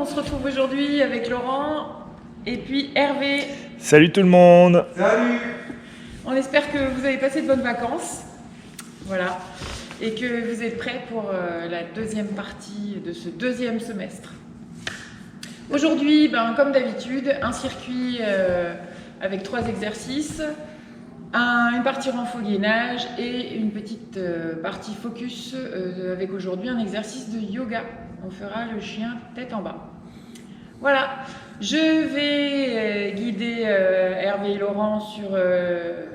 On se retrouve aujourd'hui avec Laurent et puis Hervé. Salut tout le monde. Salut. On espère que vous avez passé de bonnes vacances. Voilà. Et que vous êtes prêts pour la deuxième partie de ce deuxième semestre. Aujourd'hui, comme d'habitude, un circuit avec 3 exercices, une partie renfo-gainage et une petite partie focus avec aujourd'hui un exercice de yoga. On fera le chien tête en bas. Voilà, je vais guider Hervé et Laurent sur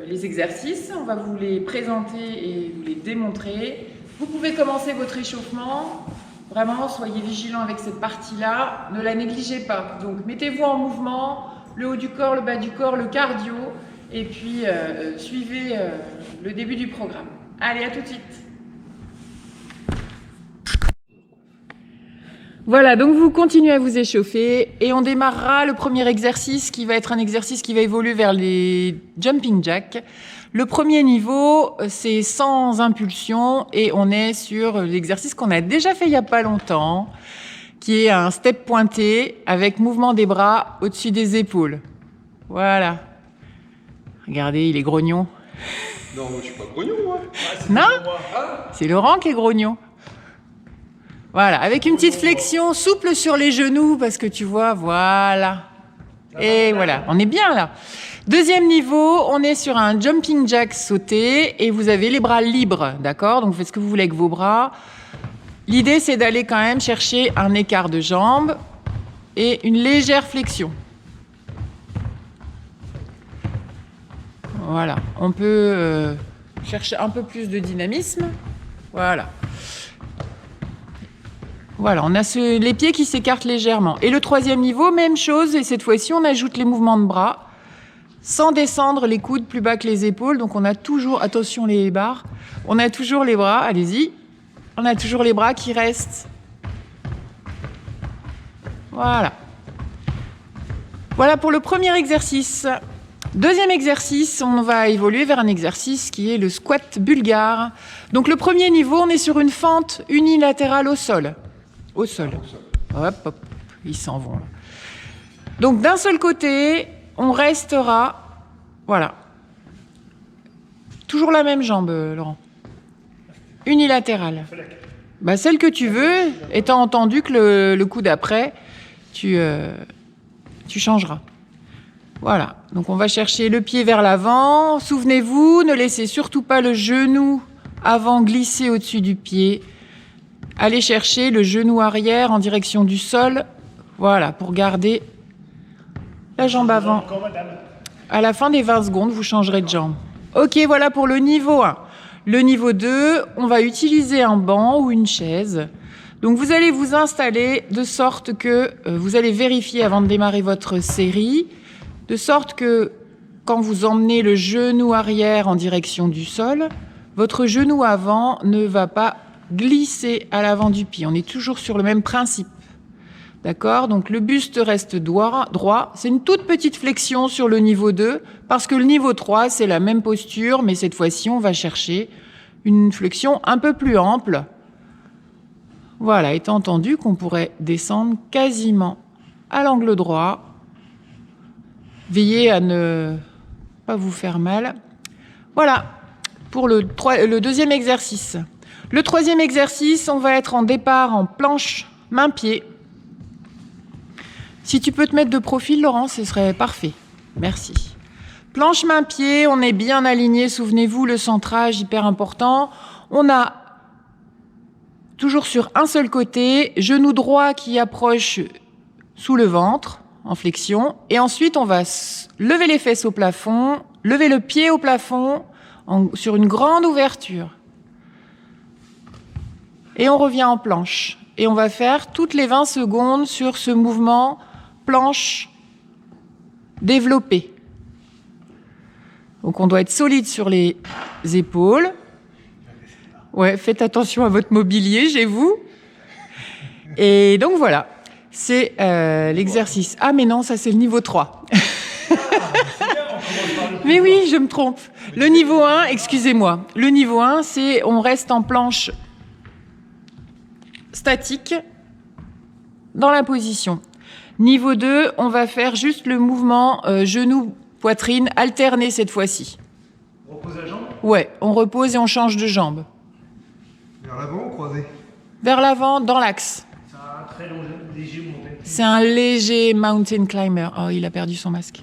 les exercices. On va vous les présenter et vous les démontrer. Vous pouvez commencer votre échauffement. Vraiment, soyez vigilants avec cette partie-là. Ne la négligez pas. Donc, mettez-vous en mouvement, le haut du corps, le bas du corps, le cardio. Et puis, suivez le début du programme. Allez, à tout de suite. Voilà, donc vous continuez à vous échauffer et on démarrera le premier exercice qui va être un exercice qui va évoluer vers les jumping jacks. Le premier niveau, c'est sans impulsion et on est sur l'exercice qu'on a déjà fait il n'y a pas longtemps, qui est un step pointé avec mouvement des bras au-dessus des épaules. Voilà. Regardez, il est grognon. Non, moi je suis pas grognon, moi. Non, c'est Laurent qui est grognon. Voilà, avec une petite flexion souple sur les genoux, parce que tu vois, voilà. Et voilà, on est bien là. Deuxième niveau, on est sur un jumping jack sauté et vous avez les bras libres, d'accord? Donc vous faites ce que vous voulez avec vos bras. L'idée, c'est d'aller quand même chercher un écart de jambes et une légère flexion. Voilà, on peut chercher un peu plus de dynamisme. Voilà. Voilà, on a les pieds qui s'écartent légèrement. Et le troisième niveau, même chose, et cette fois-ci, on ajoute les mouvements de bras, sans descendre les coudes plus bas que les épaules. Donc on a toujours, attention les barres, on a toujours les bras, allez-y, on a toujours les bras qui restent. Voilà. Voilà pour le premier exercice. Deuxième exercice, on va évoluer vers un exercice qui est le squat bulgare. Donc le premier niveau, on est sur une fente unilatérale au sol. Au sol. Hop, hop, ils s'en vont là. Donc d'un seul côté, on restera, voilà. Toujours la même jambe, Laurent. Unilatérale. Celle que tu veux, étant entendu que le coup d'après, tu changeras. Voilà. Donc on va chercher le pied vers l'avant. Souvenez-vous, ne laissez surtout pas le genou avant glisser au-dessus du pied. Allez chercher le genou arrière en direction du sol. Voilà, pour garder la jambe avant. À la fin des 20 secondes, vous changerez de jambe. Ok, voilà pour le niveau 1. Le niveau 2, on va utiliser un banc ou une chaise. Donc vous allez vous installer de sorte que vous allez vérifier avant de démarrer votre série, de sorte que quand vous emmenez le genou arrière en direction du sol, votre genou avant ne va pas glisser à l'avant du pied. On est toujours sur le même principe. D'accord? Donc le buste reste droit. C'est une toute petite flexion sur le niveau 2, parce que le niveau 3, c'est la même posture, mais cette fois-ci, on va chercher une flexion un peu plus ample. Voilà, étant entendu qu'on pourrait descendre quasiment à l'angle droit. Veillez à ne pas vous faire mal. Voilà, pour le deuxième exercice. Le troisième exercice, on va être en départ en planche main-pied. Si tu peux te mettre de profil, Laurent, ce serait parfait. Merci. Planche main-pied, on est bien aligné. Souvenez-vous, le centrage, hyper important. On a toujours sur un seul côté, genou droit qui approche sous le ventre, en flexion. Et ensuite, on va lever les fesses au plafond, lever le pied au plafond sur une grande ouverture. Et on revient en planche. Et on va faire toutes les 20 secondes sur ce mouvement planche développée. Donc on doit être solide sur les épaules. Ouais, faites attention à votre mobilier chez vous. Et donc voilà, c'est l'exercice. Ah mais non, ça c'est le niveau 3. Mais oui, je me trompe. Le niveau 1, excusez-moi. Le niveau 1, c'est on reste en planche statique dans la position. Niveau 2, on va faire juste le mouvement genou, poitrine, alterné cette fois-ci. On repose la jambe? Ouais, on repose et on change de jambe. Vers l'avant ou croisé? Vers l'avant, dans l'axe. C'est un très léger montée. C'est un léger mountain climber. Oh, il a perdu son masque.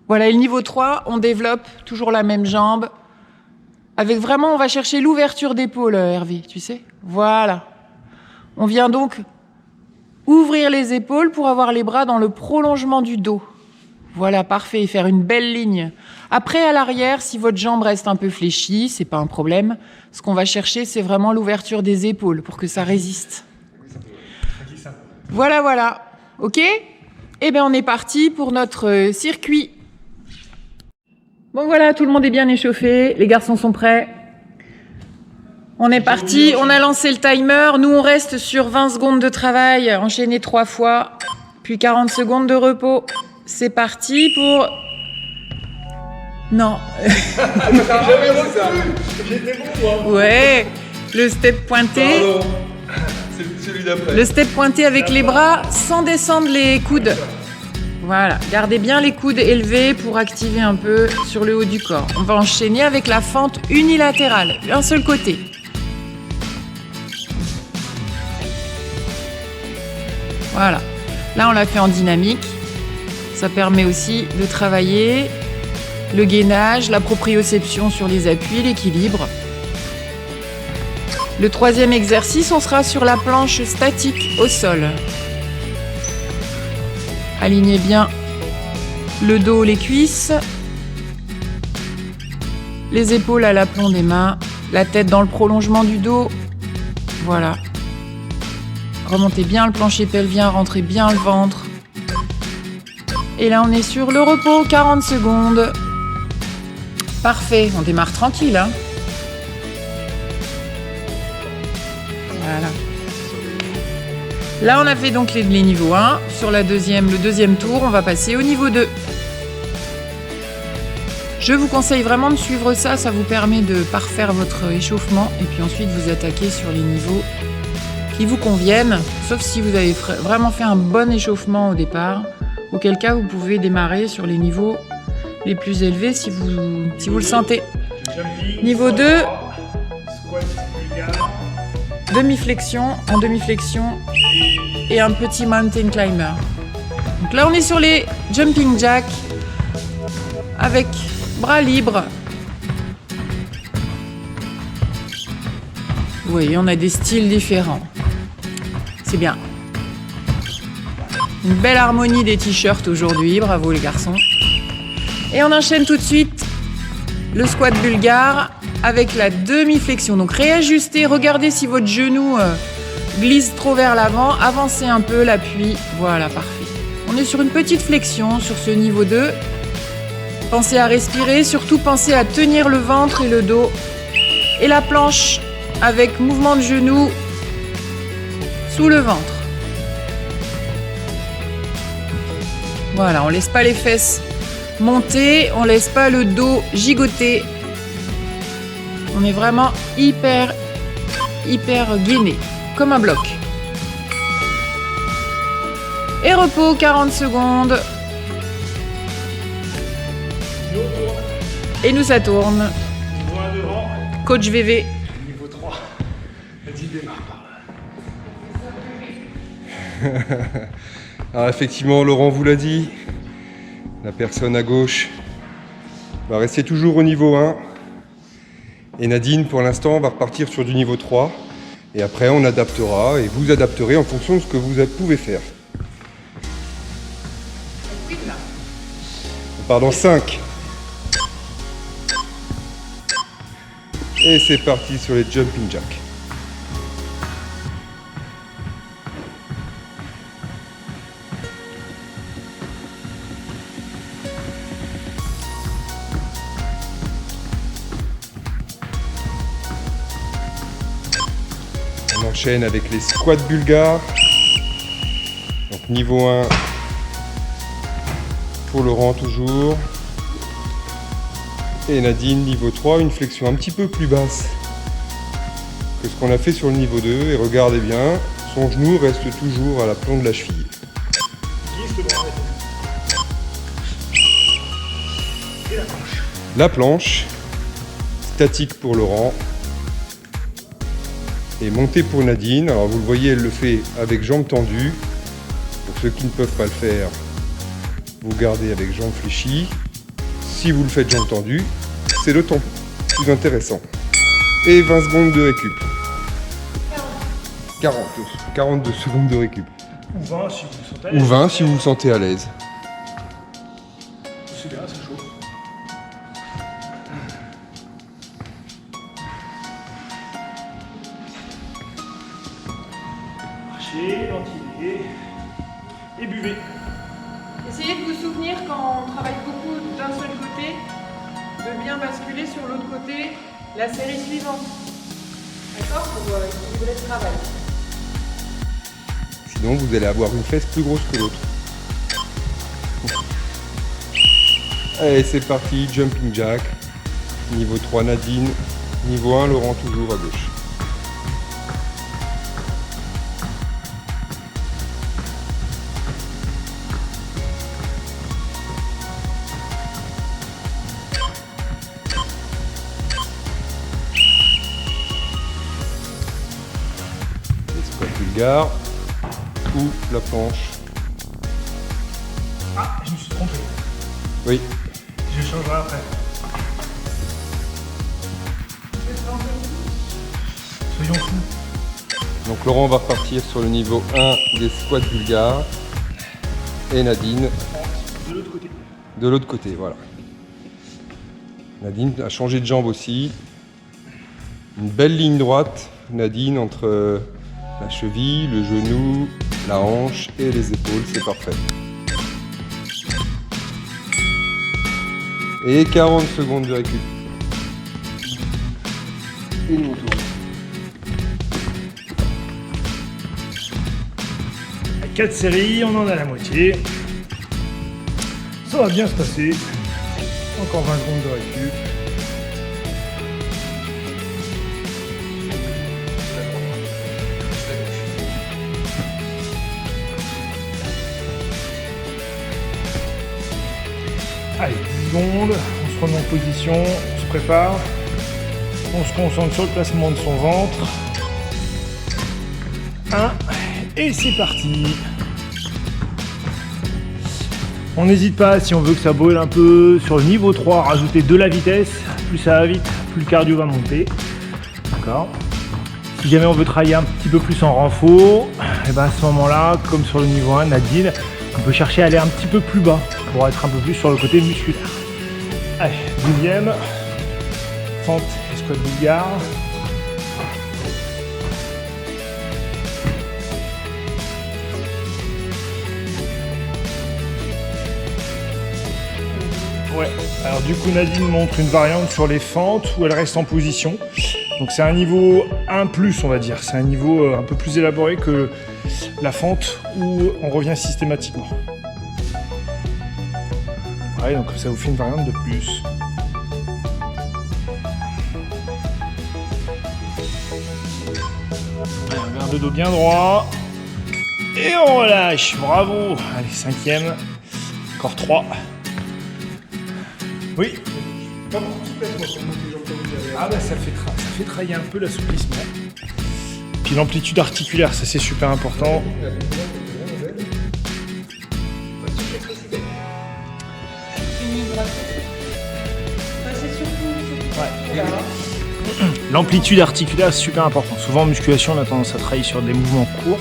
Voilà, et le niveau 3, on développe toujours la même jambe. Avec vraiment, on va chercher l'ouverture d'épaule, Hervé, tu sais. Voilà. On vient donc ouvrir les épaules pour avoir les bras dans le prolongement du dos. Voilà, parfait, et faire une belle ligne. Après, à l'arrière, si votre jambe reste un peu fléchie, c'est pas un problème. Ce qu'on va chercher, c'est vraiment l'ouverture des épaules pour que ça résiste. Voilà, voilà. OK? Eh bien, on est parti pour notre circuit. Bon, voilà, tout le monde est bien échauffé. Les garçons sont prêts. On est parti. On a lancé le timer. Nous, on reste sur 20 secondes de travail, enchaîné 3 fois, puis 40 secondes de repos. C'est parti pour... Non. Jamais reçu. J'étais bon, moi. Ouais, le step pointé. Pardon. C'est celui d'après. Le step pointé avec les bras sans descendre les coudes. Voilà, gardez bien les coudes élevés pour activer un peu sur le haut du corps. On va enchaîner avec la fente unilatérale, un seul côté. Voilà, là on l'a fait en dynamique. Ça permet aussi de travailler le gainage, la proprioception sur les appuis, l'équilibre. Le troisième exercice, on sera sur la planche statique au sol. Alignez bien le dos, les cuisses, les épaules à l'aplomb des mains, la tête dans le prolongement du dos. Voilà. Remontez bien le plancher pelvien, rentrez bien le ventre. Et là, on est sur le repos, 40 secondes. Parfait, on démarre tranquille, hein. Voilà. Là, on a fait donc les niveaux 1. Sur le deuxième tour, on va passer au niveau 2. Je vous conseille vraiment de suivre ça. Ça vous permet de parfaire votre échauffement et puis ensuite vous attaquer sur les niveaux qui vous conviennent. Sauf si vous avez vraiment fait un bon échauffement au départ. Auquel cas, vous pouvez démarrer sur les niveaux les plus élevés si vous le sentez. Niveau 2, demi-flexion, en demi-flexion et un petit mountain climber. Donc là, on est sur les jumping jacks avec bras libres. Vous voyez, on a des styles différents. C'est bien. Une belle harmonie des t-shirts aujourd'hui, bravo les garçons. Et on enchaîne tout de suite le squat bulgare avec la demi-flexion. Donc réajustez, regardez si votre genou glisse trop vers l'avant, avancez un peu l'appui, voilà, parfait. On est sur une petite flexion sur ce niveau 2. Pensez à respirer, surtout pensez à tenir le ventre et le dos. Et la planche avec mouvement de genou sous le ventre. Voilà, on laisse pas les fesses monter, on laisse pas le dos gigoter. On est vraiment hyper gainé, comme un bloc. Et repos, 40 secondes. Et nous, ça tourne. Niveau 1 devant. Coach VV. Niveau 3. Vas-y, démarre par là. Alors effectivement, Laurent vous l'a dit, la personne à gauche va rester toujours au niveau 1. Et Nadine, pour l'instant, va repartir sur du niveau 3. Et après, on adaptera et vous adapterez en fonction de ce que vous pouvez faire. On part dans 5. Et c'est parti sur les jumping jacks. On enchaîne avec les squats bulgares. Donc niveau 1 pour Laurent toujours. Et Nadine, niveau 3, une flexion un petit peu plus basse que que ce qu'on a fait sur le niveau 2 et regardez bien, son genou reste toujours à l'aplomb de la cheville. Glisse le bras. Et la planche. La planche, statique pour Laurent et montée pour Nadine. Alors vous le voyez, elle le fait avec jambes tendues. Pour ceux qui ne peuvent pas le faire, vous gardez avec jambes fléchies. Si vous le faites jambes tendues, c'est d'autant plus intéressant. Et 20 secondes de récup. 42 secondes de récup. Ou 20 si vous le sentez à Ou l'aise. 20 si vous vous sentez à l'aise. C'est bien, c'est chaud. Marchez, ventilez et buvez. Essayez de vous souvenir quand on travaille beaucoup d'un seul côté, de bien basculer sur l'autre côté la série suivante. D'accord? Pour équilibrer le travail. Sinon vous allez avoir une fesse plus grosse que l'autre. Allez, c'est parti, jumping jack. Niveau 3 Nadine, niveau 1 Laurent toujours à gauche. Les squats bulgares ou la planche. Ah, je me suis trompé. Oui, Je changerai après. Soyons fous. donc Laurent va repartir sur le niveau 1 des squats bulgares et Nadine De l'autre côté. de l'autre côté, voilà. Nadine a changé de jambe aussi. Une belle ligne droite, Nadine, entre la cheville, le genou, la hanche et les épaules, c'est parfait. Et 40 secondes de récup. Et nous on tourne. À 4 séries, on en a la moitié. Ça va bien se passer. Encore 20 secondes de récup. Allez, 10 secondes, on se remet en position, on se prépare, on se concentre sur le placement de son ventre. 1, et c'est parti. On n'hésite pas, si on veut que ça brûle un peu, sur le niveau 3, rajouter de la vitesse. Plus ça va vite, plus le cardio va monter. D'accord. Si jamais on veut travailler un petit peu plus en renfort, et ben à ce moment-là, comme sur le niveau 1, Nadine, on peut chercher à aller un petit peu plus bas pour être un peu plus sur le côté musculaire. Allez, 12e, fente et squat bulgare. Ouais, alors du coup Nadine montre une variante sur les fentes où elle reste en position. Donc c'est un niveau 1+, on va dire. C'est un niveau un peu plus élaboré que la fente où on revient systématiquement. Ouais, donc ça vous fait une variante de plus. Ouais, un verre de dos bien droit. Et on relâche, bravo. Allez, 5e, encore 3. Oui. Pas beaucoup de souplesse, moi, pour monter les jambes comme vous avez. Ah bah ça fait travailler un peu l'assouplissement. Puis l'amplitude articulaire, ça c'est super important. L'amplitude articulaire c'est super important. Souvent en musculation on a tendance à travailler sur des mouvements courts.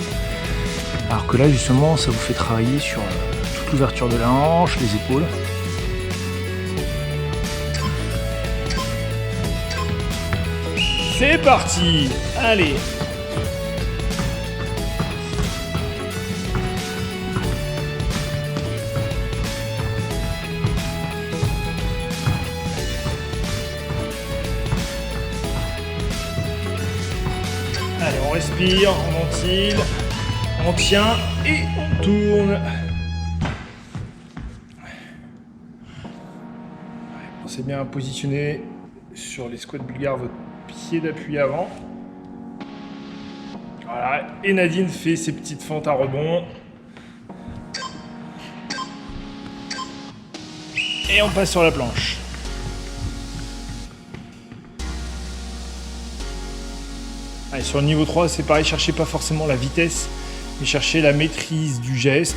Alors que là justement ça vous fait travailler sur toute l'ouverture de la hanche, les épaules. C'est parti! Allez! Allez, on respire, on ventile, on tient et on tourne. Pensez bien à positionner sur les squats bulgares votre pied d'appui avant. Voilà, et Nadine fait ses petites fentes à rebond. Et on passe sur la planche. Allez, sur le niveau 3, c'est pareil, cherchez pas forcément la vitesse, mais cherchez la maîtrise du geste.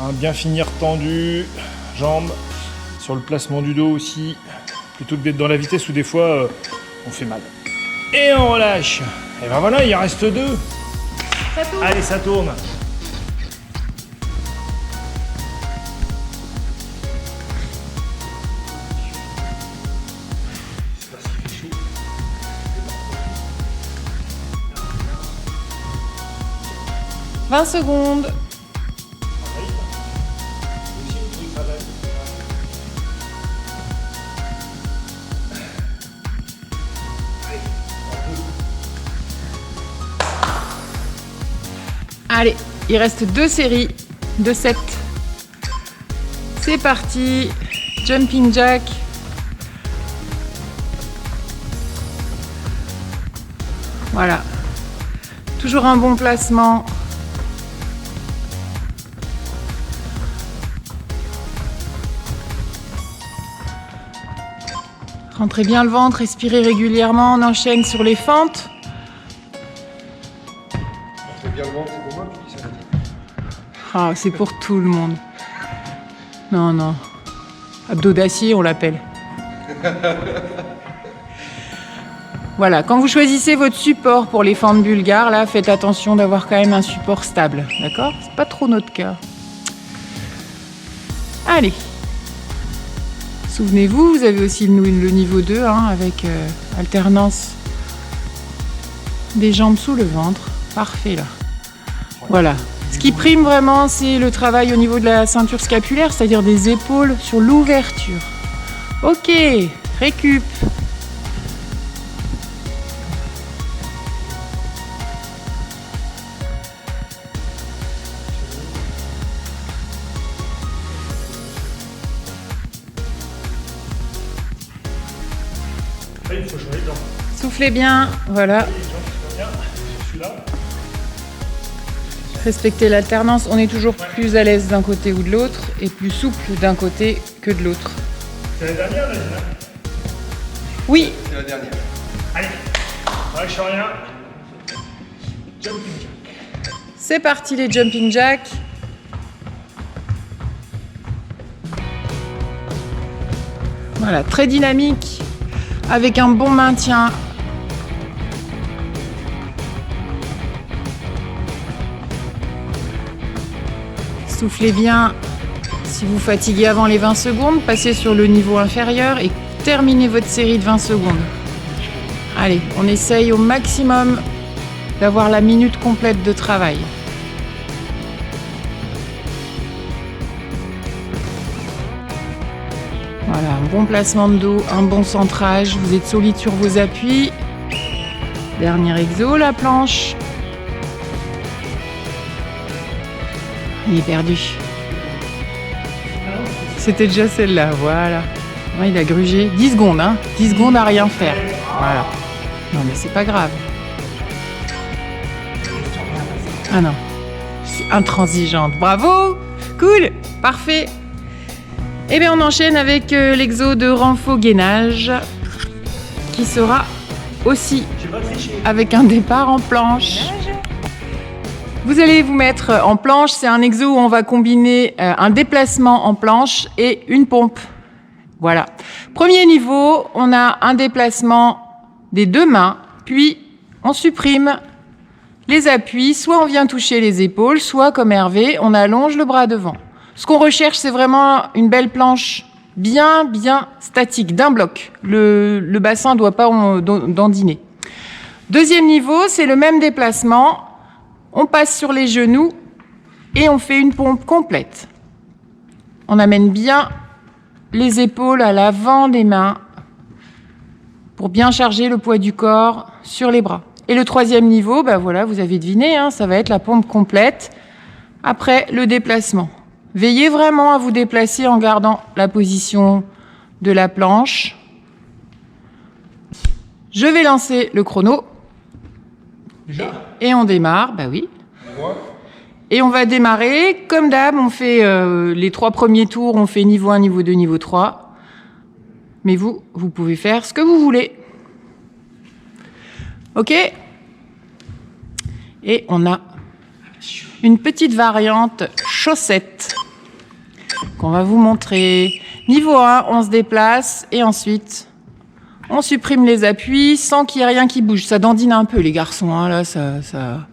Hein, bien finir tendu, jambes, sur le placement du dos aussi, plutôt que d'être dans la vitesse où des fois on fait mal. Et on relâche. Et ben voilà, il en reste 2. Allez, ça tourne. « 20 secondes. Allez, il reste 2 séries de 7. C'est parti. Jumping jack. Voilà. Toujours un bon placement. Rentrez bien le ventre, respirez régulièrement, on enchaîne sur les fentes. Rentrez bien le ventre, c'est pour moi que tu dis ça. Ah, c'est pour tout le monde. Non, non. Abdos d'acier, on l'appelle. Voilà, quand vous choisissez votre support pour les fentes bulgares, là, faites attention d'avoir quand même un support stable. D'accord? C'est pas trop notre cas. Allez. Souvenez-vous, vous avez aussi le niveau 2, hein, avec alternance des jambes sous le ventre. Parfait, là. Voilà. Ce qui prime vraiment, c'est le travail au niveau de la ceinture scapulaire, c'est-à-dire des épaules sur l'ouverture. Ok, récup. Il faut jouer dedans. Soufflez bien, voilà. Respectez l'alternance, on est toujours plus à l'aise d'un côté ou de l'autre et plus souple d'un côté que de l'autre. C'est la dernière, Nadine? Oui, C'est la dernière. Allez, lâche rien. Jumping jack. c'est parti les jumping jacks. Voilà, très dynamique, avec un bon maintien. Soufflez bien. Si vous fatiguez avant les 20 secondes, passez sur le niveau inférieur et terminez votre série de 20 secondes. Allez, on essaye au maximum d'avoir la minute complète de travail. Voilà, un bon placement de dos, un bon centrage. Vous êtes solide sur vos appuis. Dernier exo, la planche. Il est perdu. C'était déjà celle-là, voilà. Ouais, il a grugé. 10 secondes, hein. 10 secondes à rien faire. Voilà. Non, mais c'est pas grave. Ah non. C'est intransigeante. Bravo. Cool. Parfait. Eh bien, on enchaîne avec l'exo de renfo-gainage qui sera aussi avec un départ en planche. Vous allez vous mettre en planche. C'est un exo où on va combiner un déplacement en planche et une pompe. Voilà. Premier niveau, on a un déplacement des 2 mains, puis on supprime les appuis. Soit on vient toucher les épaules, soit comme Hervé, on allonge le bras devant. Ce qu'on recherche, c'est vraiment une belle planche bien statique, d'un bloc. Le bassin ne doit pas dandiner. Deuxième niveau, c'est le même déplacement. On passe sur les genoux et on fait une pompe complète. On amène bien les épaules à l'avant des mains pour bien charger le poids du corps sur les bras. Et le troisième niveau, ben voilà, vous avez deviné, hein, ça va être la pompe complète après le déplacement. Veillez vraiment à vous déplacer en gardant la position de la planche. Je vais lancer le chrono. Et on démarre, bah oui. Et on va démarrer, comme d'hab, on fait les 3 premiers tours, on fait niveau 1, niveau 2, niveau 3. Mais vous pouvez faire ce que vous voulez. Ok? Et on a une petite variante chaussette qu'on va vous montrer. Niveau 1, on se déplace et ensuite on supprime les appuis sans qu'il y ait rien qui bouge. Ça dandine un peu les garçons, hein, là, ça...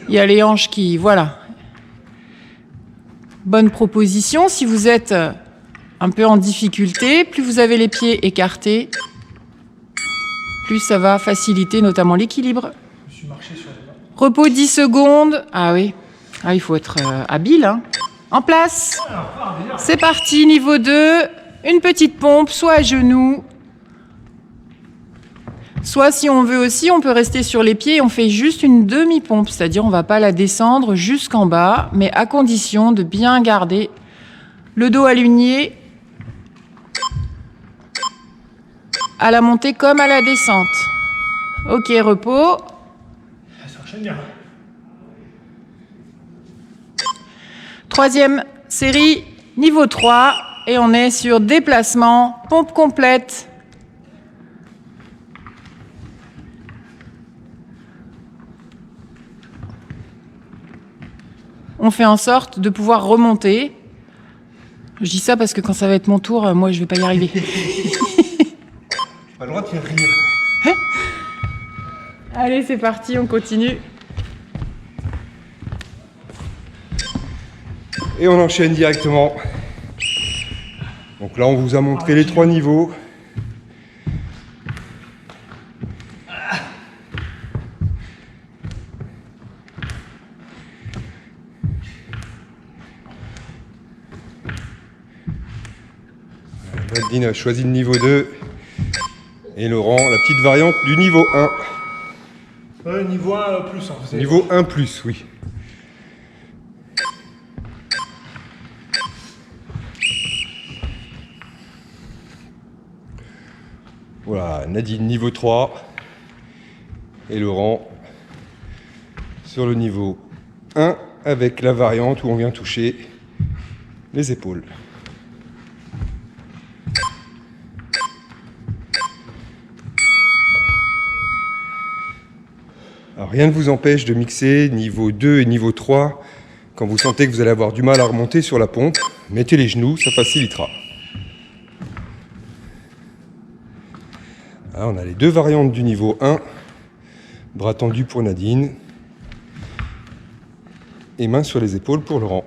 Il y a les hanches qui... Voilà. Bonne proposition. Si vous êtes un peu en difficulté, plus vous avez les pieds écartés, plus ça va faciliter notamment l'équilibre. Repos 10 secondes. Ah oui. Ah, il faut être habile. Hein. En place. C'est parti. Niveau 2. Une petite pompe, soit à genoux, soit si on veut aussi, on peut rester sur les pieds et on fait juste une demi-pompe. C'est-à-dire on ne va pas la descendre jusqu'en bas, mais à condition de bien garder le dos aligné à la montée comme à la descente. Ok, repos. Ça enchaîne bien. 3e série, niveau 3. Et on est sur déplacement, pompe complète. On fait en sorte de pouvoir remonter. Je dis ça parce que quand ça va être mon tour, moi je vais pas y arriver. Pas le droit de faire rire. Allez, c'est parti, on continue. Et on enchaîne directement. Donc là, on vous a montré les 3 niveaux. Nadine a choisi le niveau 2. Et Laurent, la petite variante du niveau 1. Niveau 1 plus. Hein, Niveau 1 plus, oui. Voilà, Nadine niveau 3 et Laurent sur le niveau 1 avec la variante où on vient toucher les épaules. Alors, rien ne vous empêche de mixer niveau 2 et niveau 3 quand vous sentez que vous allez avoir du mal à remonter sur la pompe. Mettez les genoux, ça facilitera. Là, on a les 2 variantes du niveau 1, bras tendus pour Nadine et mains sur les épaules pour Laurent.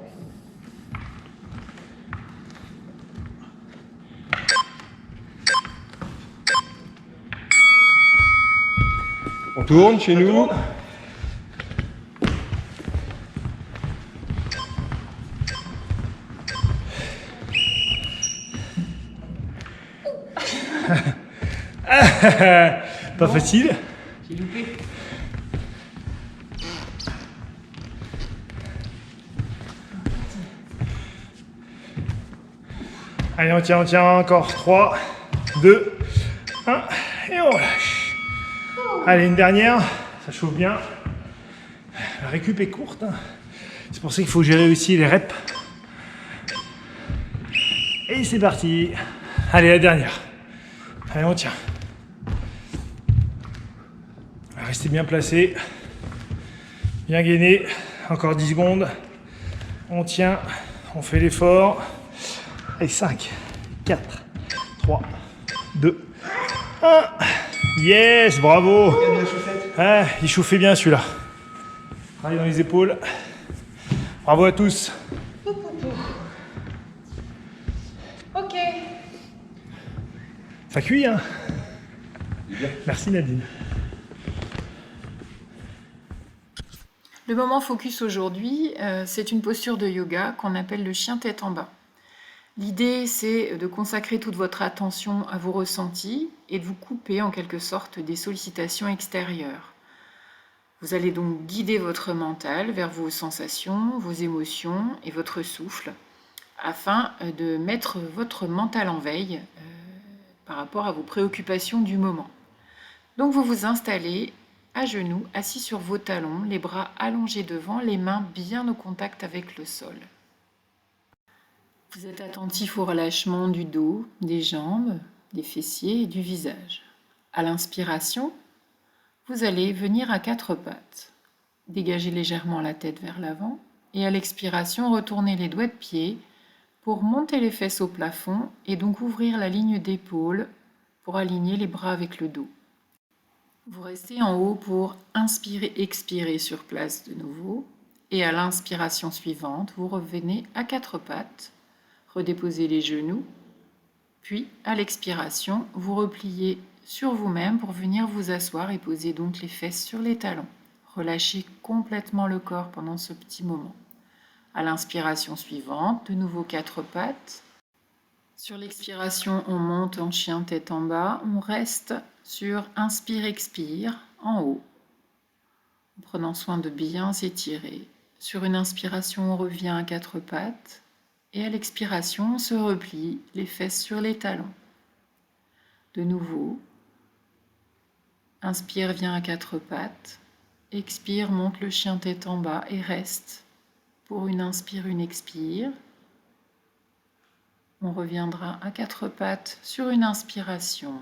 On tourne chez nous. Pas facile. J'ai loupé. Allez, on tient encore. 3, 2, 1, et on relâche. Allez, une dernière, ça chauffe bien. La récup est courte. Hein. C'est pour ça qu'il faut gérer aussi les reps. Et c'est parti. Allez, la dernière. Allez, on tient. Restez bien placé. Bien gainé. Encore 10 secondes. On tient. On fait l'effort. Allez, 5, 4, 3, 2, 1. Yes, bravo. Ah, il chauffait bien celui-là. Travaille dans les épaules. Bravo à tous. Ok. Ça cuit, hein? Merci Nadine. Le moment focus aujourd'hui, c'est une posture de yoga qu'on appelle le chien tête en bas. L'idée, c'est de consacrer toute votre attention à vos ressentis et de vous couper en quelque sorte des sollicitations extérieures. Vous allez donc guider votre mental vers vos sensations, vos émotions et votre souffle afin de mettre votre mental en veille par rapport à vos préoccupations du moment. Donc vous vous installez à genoux, assis sur vos talons, les bras allongés devant, les mains bien au contact avec le sol. Vous êtes attentif au relâchement du dos, des jambes, des fessiers et du visage. À l'inspiration, vous allez venir à 4 pattes. Dégagez légèrement la tête vers l'avant et à l'expiration, retournez les doigts de pied pour monter les fesses au plafond et donc ouvrir la ligne d'épaule pour aligner les bras avec le dos. Vous restez en haut pour inspirer, expirer sur place de nouveau. Et à l'inspiration suivante, vous revenez à 4 pattes, redéposez les genoux. Puis, à l'expiration, vous repliez sur vous-même pour venir vous asseoir et poser donc les fesses sur les talons. Relâchez complètement le corps pendant ce petit moment. À l'inspiration suivante, de nouveau 4 pattes. Sur l'expiration, on monte en chien tête en bas. On reste sur inspire-expire en haut, en prenant soin de bien s'étirer. Sur une inspiration, on revient à 4 pattes. Et à l'expiration, on se replie, les fesses sur les talons. De nouveau, inspire, viens à 4 pattes. Expire, monte le chien tête en bas et reste. Pour une inspire, une expire. On reviendra à 4 pattes sur une inspiration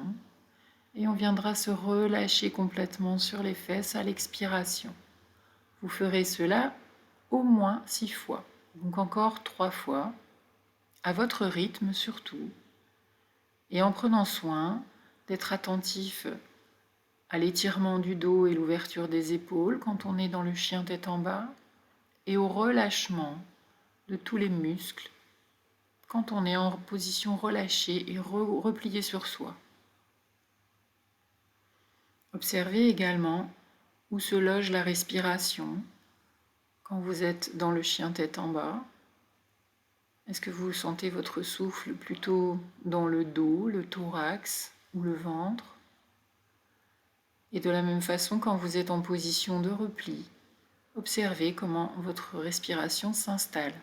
et on viendra se relâcher complètement sur les fesses à l'expiration. Vous ferez cela au moins 6 fois, donc encore 3 fois, à votre rythme surtout, et en prenant soin d'être attentif à l'étirement du dos et l'ouverture des épaules quand on est dans le chien tête en bas, et au relâchement de tous les muscles quand on est en position relâchée et repliée sur soi. Observez également où se loge la respiration quand vous êtes dans le chien tête en bas. Est-ce que vous sentez votre souffle plutôt dans le dos, le thorax ou le ventre? Et de la même façon, quand vous êtes en position de repli, observez comment votre respiration s'installe.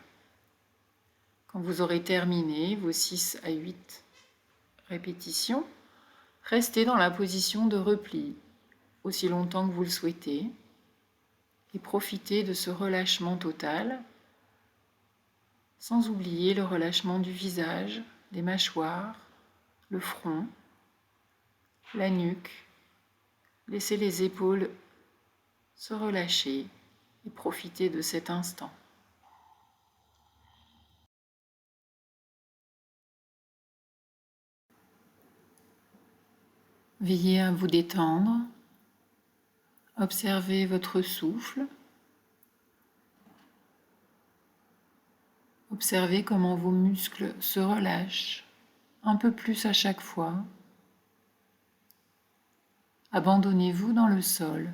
Quand vous aurez terminé vos 6 à 8 répétitions, restez dans la position de repli aussi longtemps que vous le souhaitez et profitez de ce relâchement total, sans oublier le relâchement du visage, des mâchoires, le front, la nuque. Laissez les épaules se relâcher et profitez de cet instant. Veillez à vous détendre, observez votre souffle, observez comment vos muscles se relâchent un peu plus à chaque fois. Abandonnez-vous dans le sol.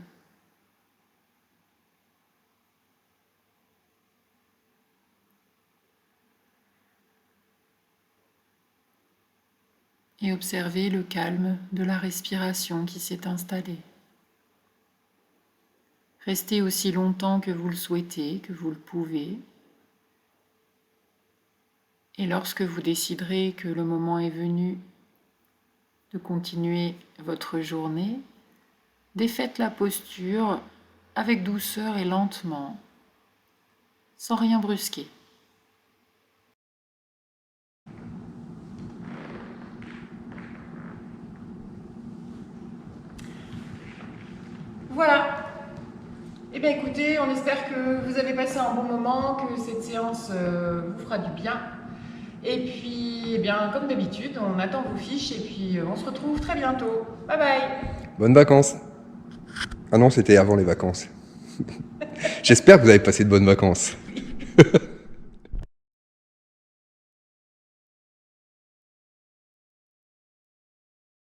Et observez le calme de la respiration qui s'est installée. Restez aussi longtemps que vous le souhaitez, que vous le pouvez. Et lorsque vous déciderez que le moment est venu de continuer votre journée, défaites la posture avec douceur et lentement, sans rien brusquer. Voilà. Eh bien écoutez, on espère que vous avez passé un bon moment, que cette séance vous fera du bien. Et puis, eh bien, comme d'habitude, on attend vos fiches et puis on se retrouve très bientôt. Bye bye. Bonnes vacances. Ah non, c'était avant les vacances. J'espère que vous avez passé de bonnes vacances.